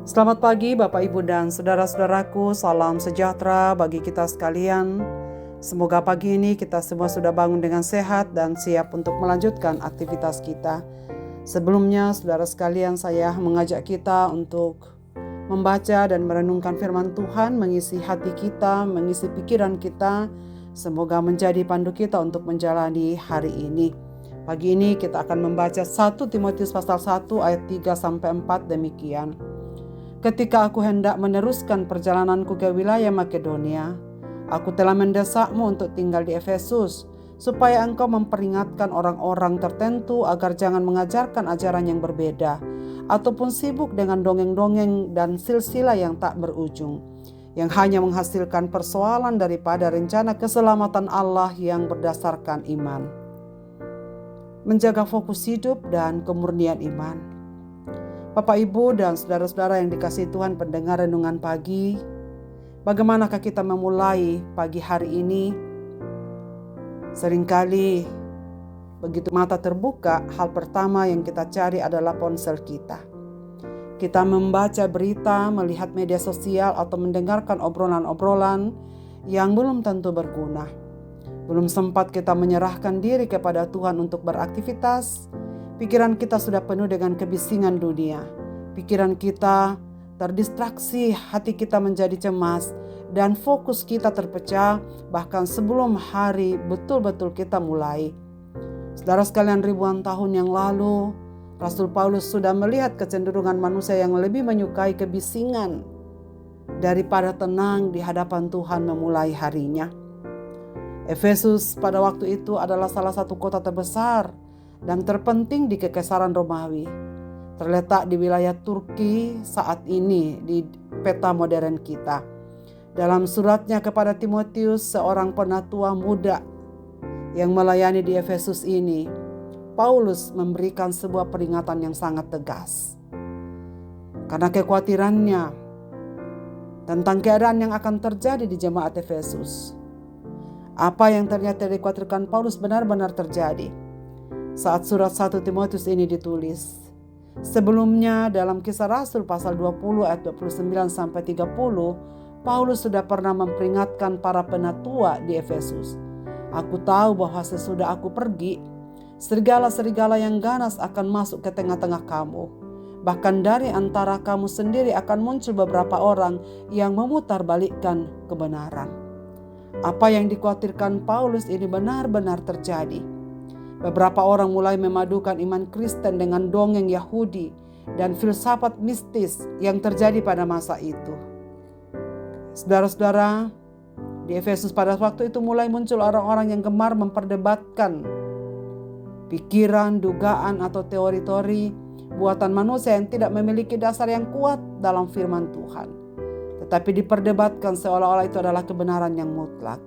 Selamat pagi Bapak Ibu dan saudara-saudaraku, salam sejahtera bagi kita sekalian. Semoga pagi ini kita semua sudah bangun dengan sehat dan siap untuk melanjutkan aktivitas kita. Sebelumnya saudara sekalian, saya mengajak kita untuk membaca dan merenungkan firman Tuhan, mengisi hati kita, mengisi pikiran kita. Semoga menjadi pandu kita untuk menjalani hari ini. Pagi ini kita akan membaca 1 Timotius pasal 1 ayat 3-4 demikian. Ketika aku hendak meneruskan perjalananku ke wilayah Makedonia, aku telah mendesakmu untuk tinggal di Efesus, supaya engkau memperingatkan orang-orang tertentu agar jangan mengajarkan ajaran yang berbeda, ataupun sibuk dengan dongeng-dongeng dan silsilah yang tak berujung, yang hanya menghasilkan persoalan daripada rencana keselamatan Allah yang berdasarkan iman. Menjaga fokus hidup dan kemurnian iman. Bapak, Ibu, dan saudara-saudara yang dikasihi Tuhan, pendengar renungan pagi, bagaimanakah kita memulai pagi hari ini? Seringkali begitu mata terbuka, hal pertama yang kita cari adalah ponsel kita. Kita membaca berita, melihat media sosial, atau mendengarkan obrolan-obrolan yang belum tentu berguna. Belum sempat kita menyerahkan diri kepada Tuhan untuk beraktivitas, pikiran kita sudah penuh dengan kebisingan dunia. Pikiran kita terdistraksi, hati kita menjadi cemas, dan fokus kita terpecah bahkan sebelum hari betul-betul kita mulai. Saudara sekalian, ribuan tahun yang lalu, Rasul Paulus sudah melihat kecenderungan manusia yang lebih menyukai kebisingan daripada tenang di hadapan Tuhan memulai harinya. Efesus pada waktu itu adalah salah satu kota terbesar dan terpenting di Kekaisaran Romawi. Terletak di wilayah Turki saat ini di peta modern kita. Dalam suratnya kepada Timotius, seorang penatua muda yang melayani di Efesus ini, Paulus memberikan sebuah peringatan yang sangat tegas. Karena kekhawatirannya tentang keadaan yang akan terjadi di jemaat Efesus. Apa yang ternyata dikhawatirkan Paulus benar-benar terjadi saat surat 1 Timotius ini ditulis. Sebelumnya dalam Kisah Rasul pasal 20 ayat 29-30, Paulus sudah pernah memperingatkan para penatua di Efesus. Aku tahu bahwa sesudah aku pergi, serigala-serigala yang ganas akan masuk ke tengah-tengah kamu. Bahkan dari antara kamu sendiri akan muncul beberapa orang yang memutarbalikkan kebenaran. Apa yang dikhawatirkan Paulus ini benar-benar terjadi. Beberapa orang mulai memadukan iman Kristen dengan dongeng Yahudi dan filsafat mistis yang terjadi pada masa itu. Saudara-saudara, di Efesus pada waktu itu mulai muncul orang-orang yang gemar memperdebatkan pikiran, dugaan, atau teori-teori buatan manusia yang tidak memiliki dasar yang kuat dalam firman Tuhan, tetapi diperdebatkan seolah-olah itu adalah kebenaran yang mutlak.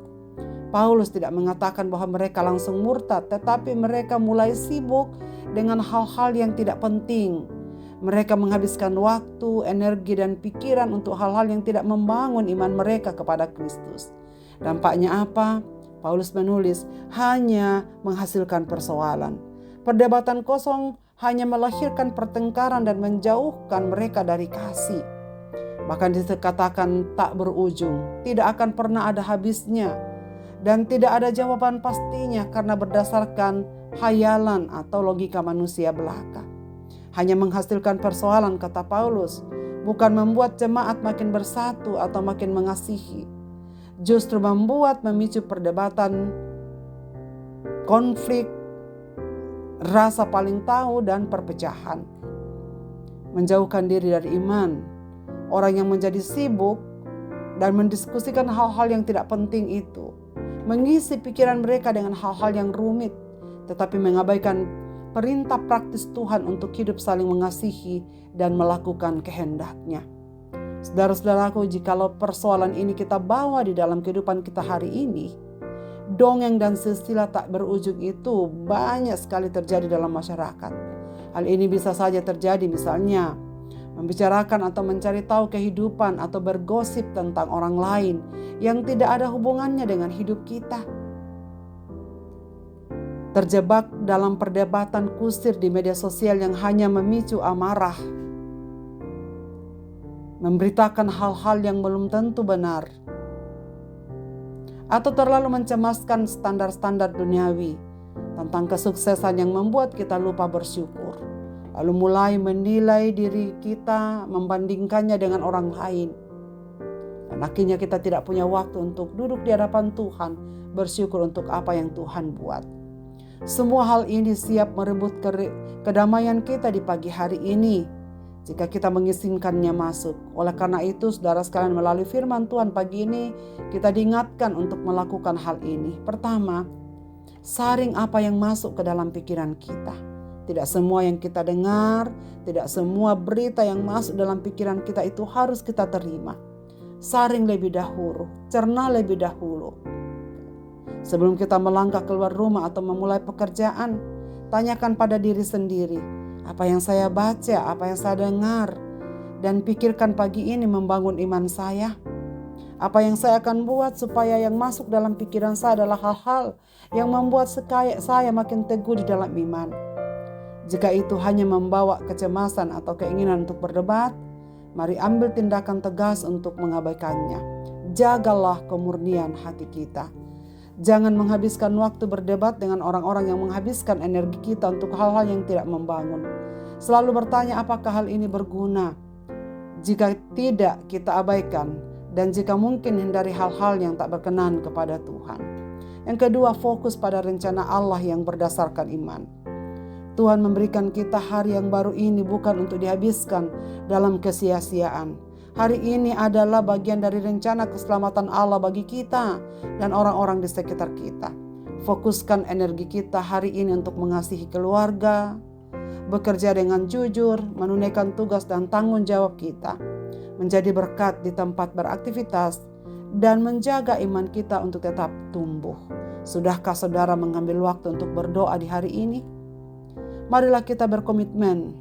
Paulus tidak mengatakan bahwa mereka langsung murtad, tetapi mereka mulai sibuk dengan hal-hal yang tidak penting. Mereka menghabiskan waktu, energi, dan pikiran untuk hal-hal yang tidak membangun iman mereka kepada Kristus. Dampaknya apa? Paulus menulis, hanya menghasilkan persoalan. Perdebatan kosong hanya melahirkan pertengkaran dan menjauhkan mereka dari kasih. Bahkan dikatakan tak berujung, tidak akan pernah ada habisnya. Dan tidak ada jawaban pastinya karena berdasarkan hayalan atau logika manusia belaka. Hanya menghasilkan persoalan, kata Paulus, bukan membuat jemaat makin bersatu atau makin mengasihi. Justru memicu perdebatan, konflik, rasa paling tahu, dan perpecahan. Menjauhkan diri dari iman. Orang yang menjadi sibuk dan mendiskusikan hal-hal yang tidak penting itu mengisi pikiran mereka dengan hal-hal yang rumit, tetapi mengabaikan perintah praktis Tuhan untuk hidup saling mengasihi dan melakukan kehendak-Nya. Saudara-saudaraku, jikalau persoalan ini kita bawa di dalam kehidupan kita hari ini, dongeng dan silsilah tak berujung itu banyak sekali terjadi dalam masyarakat. Hal ini bisa saja terjadi misalnya membicarakan atau mencari tahu kehidupan atau bergosip tentang orang lain yang tidak ada hubungannya dengan hidup kita. Terjebak dalam perdebatan kusir di media sosial yang hanya memicu amarah. memberitakan hal-hal yang belum tentu benar, atau terlalu mencemaskan standar-standar duniawi tentang kesuksesan yang membuat kita lupa bersyukur, lalu mulai menilai diri kita, membandingkannya dengan orang lain. Dan akhirnya kita tidak punya waktu untuk duduk di hadapan Tuhan, bersyukur untuk apa yang Tuhan buat. Semua hal ini siap merebut kedamaian kita di pagi hari ini jika kita mengizinkannya masuk. Oleh karena itu, saudara sekalian, melalui firman Tuhan pagi ini, kita diingatkan untuk melakukan hal ini. Pertama, saring apa yang masuk ke dalam pikiran kita. Tidak semua yang kita dengar, tidak semua berita yang masuk dalam pikiran kita itu harus kita terima. Saring lebih dahulu, cerna lebih dahulu. Sebelum kita melangkah keluar rumah atau memulai pekerjaan, tanyakan pada diri sendiri, apa yang saya baca, apa yang saya dengar, dan pikirkan pagi ini membangun iman saya. Apa yang saya akan buat supaya yang masuk dalam pikiran saya adalah hal-hal yang membuat saya makin teguh di dalam iman. Jika itu hanya membawa kecemasan atau keinginan untuk berdebat, mari ambil tindakan tegas untuk mengabaikannya. Jagalah kemurnian hati kita. Jangan menghabiskan waktu berdebat dengan orang-orang yang menghabiskan energi kita untuk hal-hal yang tidak membangun. Selalu bertanya apakah hal ini berguna. Jika tidak, kita abaikan. Dan jika mungkin, hindari hal-hal yang tak berkenan kepada Tuhan. Yang kedua, fokus pada rencana Allah yang berdasarkan iman. Tuhan memberikan kita hari yang baru ini bukan untuk dihabiskan dalam kesia-siaan. Hari ini adalah bagian dari rencana keselamatan Allah bagi kita dan orang-orang di sekitar kita. Fokuskan energi kita hari ini untuk mengasihi keluarga, bekerja dengan jujur, menunaikan tugas dan tanggung jawab kita, menjadi berkat di tempat beraktivitas, dan menjaga iman kita untuk tetap tumbuh. Sudahkah saudara mengambil waktu untuk berdoa di hari ini? Marilah kita berkomitmen.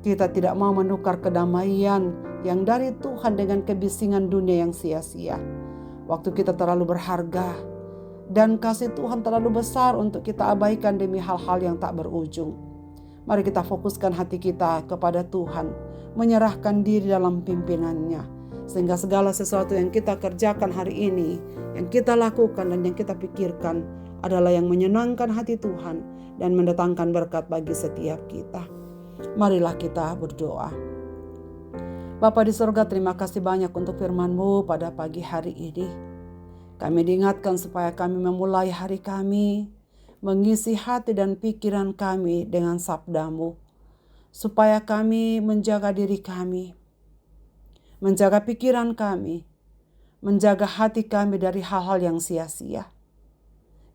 Kita tidak mau menukar kedamaian yang dari Tuhan dengan kebisingan dunia yang sia-sia. Waktu kita terlalu berharga dan kasih Tuhan terlalu besar untuk kita abaikan demi hal-hal yang tak berujung. Mari kita fokuskan hati kita kepada Tuhan, menyerahkan diri dalam pimpinannya, sehingga segala sesuatu yang kita kerjakan hari ini, yang kita lakukan dan yang kita pikirkan adalah yang menyenangkan hati Tuhan dan mendatangkan berkat bagi setiap kita. Marilah kita berdoa. Bapa di sorga, terima kasih banyak untuk firman-Mu pada pagi hari ini. Kami diingatkan supaya kami memulai hari kami, mengisi hati dan pikiran kami dengan sabda-Mu, supaya kami menjaga diri kami, menjaga pikiran kami, menjaga hati kami dari hal-hal yang sia-sia.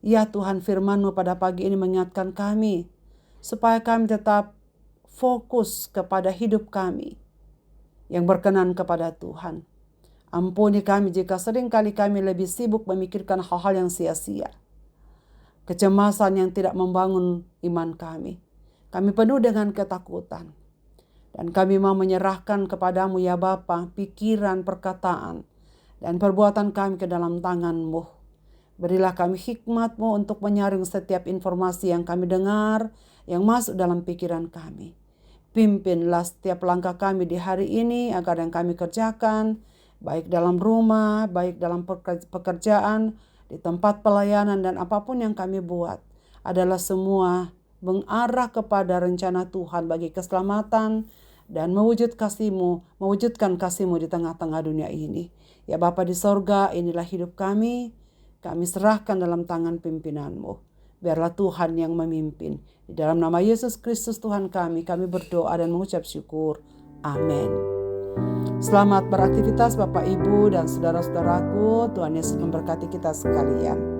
Ya Tuhan, firman-Mu pada pagi ini mengingatkan kami, supaya kami tetap fokus kepada hidup kami yang berkenan kepada Tuhan. Ampuni kami jika seringkali kami lebih sibuk memikirkan hal-hal yang sia-sia, kecemasan yang tidak membangun iman kami. Kami penuh dengan ketakutan. Dan kami mau menyerahkan kepadamu ya Bapa, pikiran, perkataan, dan perbuatan kami ke dalam tangan-Mu. Berilah kami hikmat-Mu untuk menyaring setiap informasi yang kami dengar, yang masuk dalam pikiran kami. Pimpinlah setiap langkah kami di hari ini agar yang kami kerjakan, baik dalam rumah, baik dalam pekerjaan, di tempat pelayanan dan apapun yang kami buat, adalah semua mengarah kepada rencana Tuhan bagi keselamatan dan mewujudkan kasih-Mu di tengah-tengah dunia ini. Ya Bapa di sorga, inilah hidup kami serahkan dalam tangan pimpinan-Mu. Biarlah Tuhan yang memimpin. Di dalam nama Yesus Kristus Tuhan kami berdoa dan mengucap syukur. Amin. Selamat beraktivitas Bapak Ibu dan saudara-saudaraku. Tuhan Yesus memberkati kita sekalian.